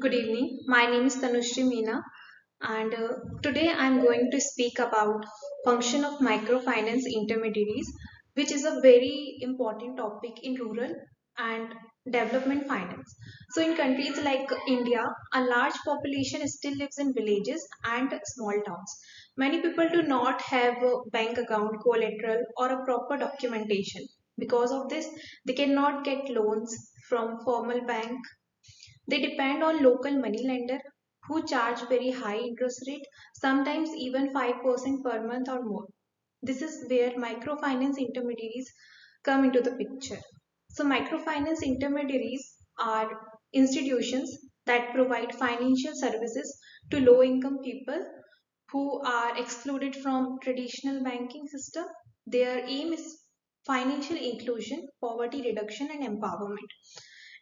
Good evening. My name is Tanushri Meena, and today I'm going to speak about function of microfinance intermediaries, which is a very important topic in rural and development finance. So, in countries like India, a large population still lives in villages and small towns. Many people do not have a bank account, collateral, or a proper documentation. Because of this, they cannot get loans from formal bank. They depend on local money lender who charge very high interest rate, sometimes even 5% per month or more. This is where microfinance intermediaries come into the picture. So microfinance intermediaries are institutions that provide financial services to low income people who are excluded from traditional banking system. Their aim is financial inclusion, poverty reduction and empowerment.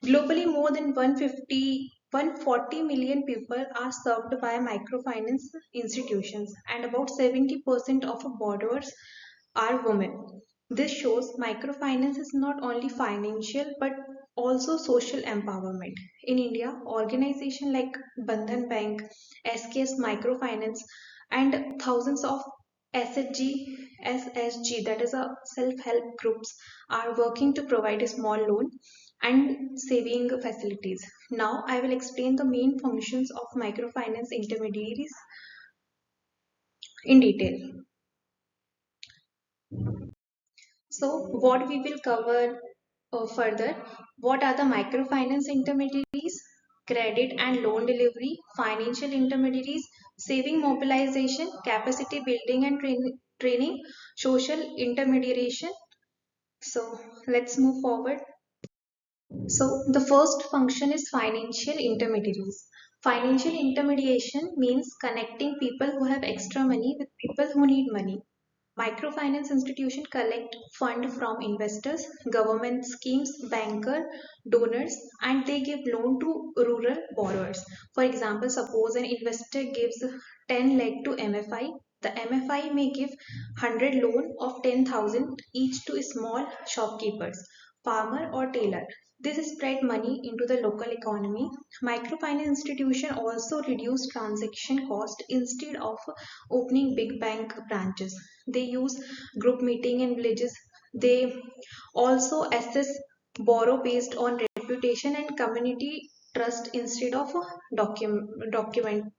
Globally, more than 140 million people are served by microfinance institutions, and about 70% of borrowers are women. This shows microfinance is not only financial but also social empowerment. In India, organizations like Bandhan Bank, SKS Microfinance, and thousands of SSG, that is a self-help groups, are working to provide a small loan and saving facilities. Now I will explain the main functions of microfinance intermediaries in detail. So what we will cover further, what are the microfinance intermediaries, credit and loan delivery, financial intermediaries, saving mobilization, capacity building and training, social intermediation. So let's move forward. So the first function is financial intermediaries. Financial intermediation means connecting people who have extra money with people who need money. Microfinance institutions collect fund from investors, government schemes, banker, donors, and they give loan to rural borrowers. For example, suppose an investor gives 10 lakh to MFI. The MFI may give 100 loan of 10,000 each to small shopkeepers, farmer or tailor. This spread money into the local economy. Microfinance institution also reduce transaction cost instead of opening big bank branches. They use group meeting in villages. They also assess borrow based on reputation and community trust instead of documents.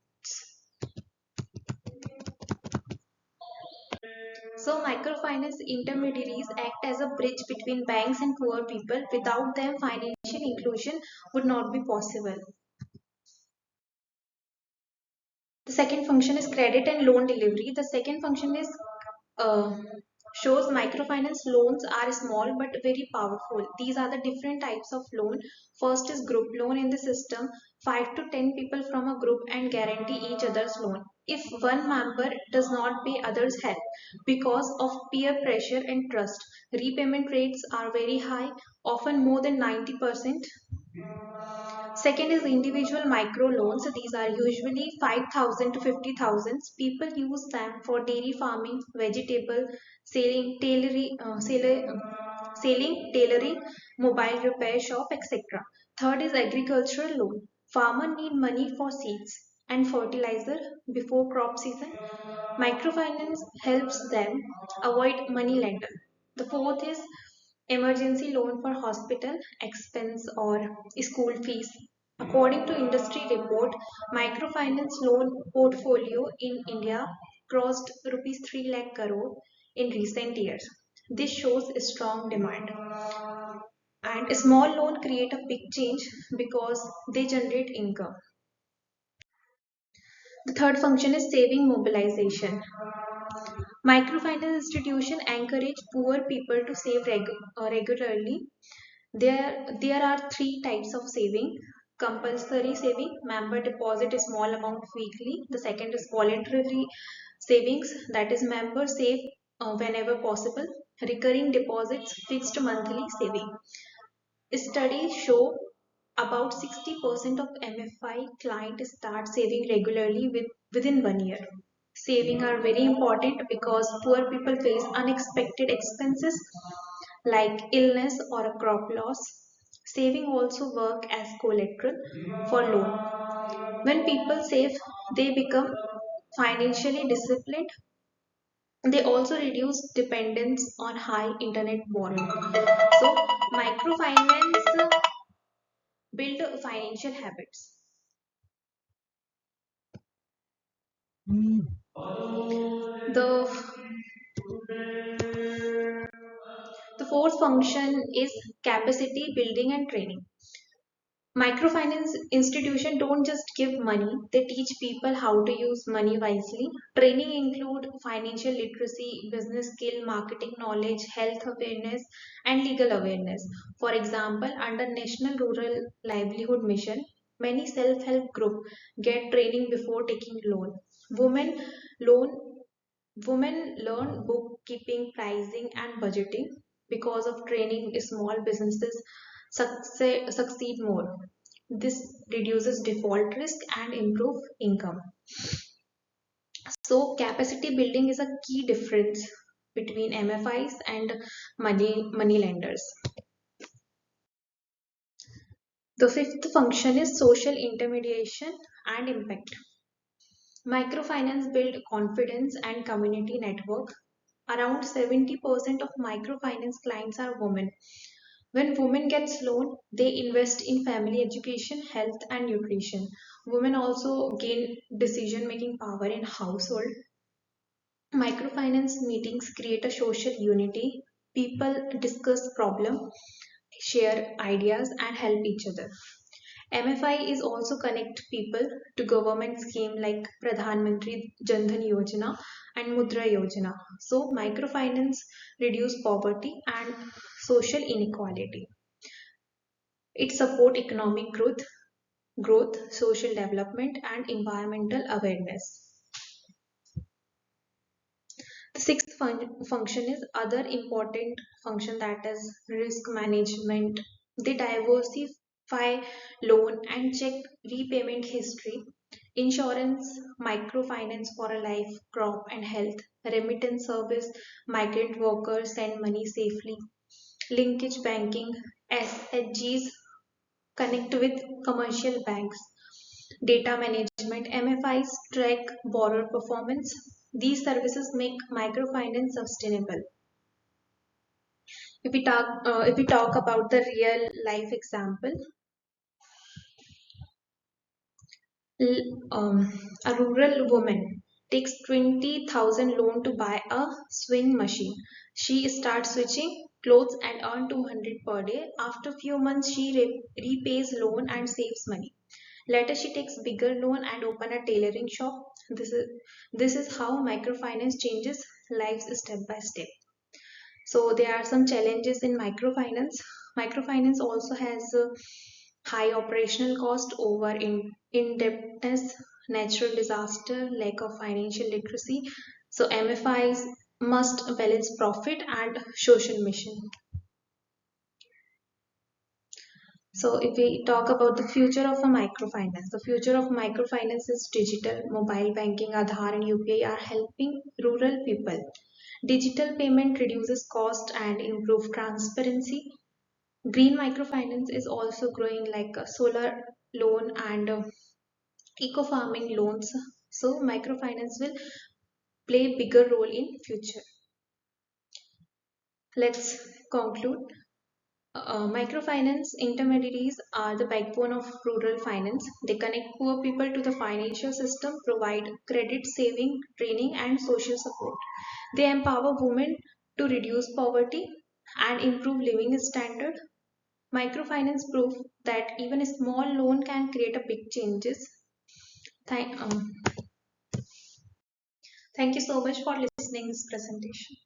So microfinance intermediaries act as a bridge between banks and poor people. Without them, financial inclusion would not be possible. The second function is credit and loan delivery. The second function is uh, shows microfinance loans are small but very powerful. These are the different types of loan. First is group loan in the system. 5 to 10 people from a group and guarantee each other's loan. If one member does not pay, others help because of peer pressure and trust. Repayment rates are very high, often more than 90%. Second is individual micro loans. These are usually 5,000 to 50,000. People use them for dairy farming, vegetable selling, tailoring, mobile repair shop, etc. Third is agricultural loan. Farmer need money for seeds and fertilizer before crop season. Microfinance helps them avoid money lender. The fourth is emergency loan for hospital expense or school fees. According to industry report, microfinance loan portfolio in India crossed rupees 3 lakh crore in recent years. This shows a strong demand. And a small loan create a big change because they generate income. The third function is saving mobilization. Microfinance institutions encourage poor people to save regularly. There are three types of saving. Compulsory saving, member deposit a small amount weekly. The second is voluntary savings, that is member save whenever possible. Recurring deposits, fixed monthly saving. Studies show about 60% of MFI clients start saving regularly within 1 year. Saving are very important because poor people face unexpected expenses like illness or a crop loss. Saving also work as collateral for loan. When people save, they become financially disciplined. They also reduce dependence on high internet borrowing. So, microfinance build financial habits. The, the fourth function is capacity building and training. Microfinance institutions don't just give money, they teach people how to use money wisely. Training include financial literacy, business skill, marketing knowledge, health awareness, and legal awareness. For example, under National Rural Livelihood Mission, many self-help groups get training before taking loan. Women loan Women learn bookkeeping, pricing, and budgeting. Because of training, small businesses succeed more. This reduces default risk and improve income. So capacity building is a key difference between MFIs and money lenders. The fifth function is social intermediation and impact. Microfinance build confidence and community network. Around 70% of microfinance clients are women. When women get loan, they invest in family education, health, and nutrition. Women also gain decision making power in household. Microfinance meetings create a social unity. People discuss problem, share ideas, and help each other. MFI is also connect people to government scheme like Pradhan Mantri Jan Dhan Yojana and Mudra Yojana. So microfinance reduce poverty and social inequality. It support economic growth, social development, and environmental awareness. The sixth function is other important function, that is risk management. They diversify loan and check repayment history. Insurance, microfinance for a life, crop and health, remittance service, migrant workers send money safely, linkage banking, SHGs connect with commercial banks, data management, MFIs track borrower performance. These services make microfinance sustainable. If we talk about the real life example, a rural woman takes 20,000 loan to buy a swing machine. She starts switching clothes and earn 200 per day. After few months, she repays loan and saves money. Later, she takes bigger loan and open a tailoring shop. This is how microfinance changes lives step by step. So there are some challenges in microfinance. Microfinance also has a high operational cost, over indebtedness, natural disaster, lack of financial literacy. So MFIs must balance profit and social mission. So if we talk about the future of a microfinance, the future of microfinance is digital, mobile banking, Aadhaar and UPI are helping rural people. Digital payment reduces cost and improve transparency. Green microfinance is also growing, like a solar loan and eco farming loans. So microfinance will play bigger role in future. Let's conclude. Microfinance intermediaries are the backbone of rural finance. They connect poor people to the financial system, provide credit, saving, training, and social support. They empower women to reduce poverty and improve living standard. Microfinance proof that even a small loan can create a big changes. Thank, um, Thank you so much for listening this presentation.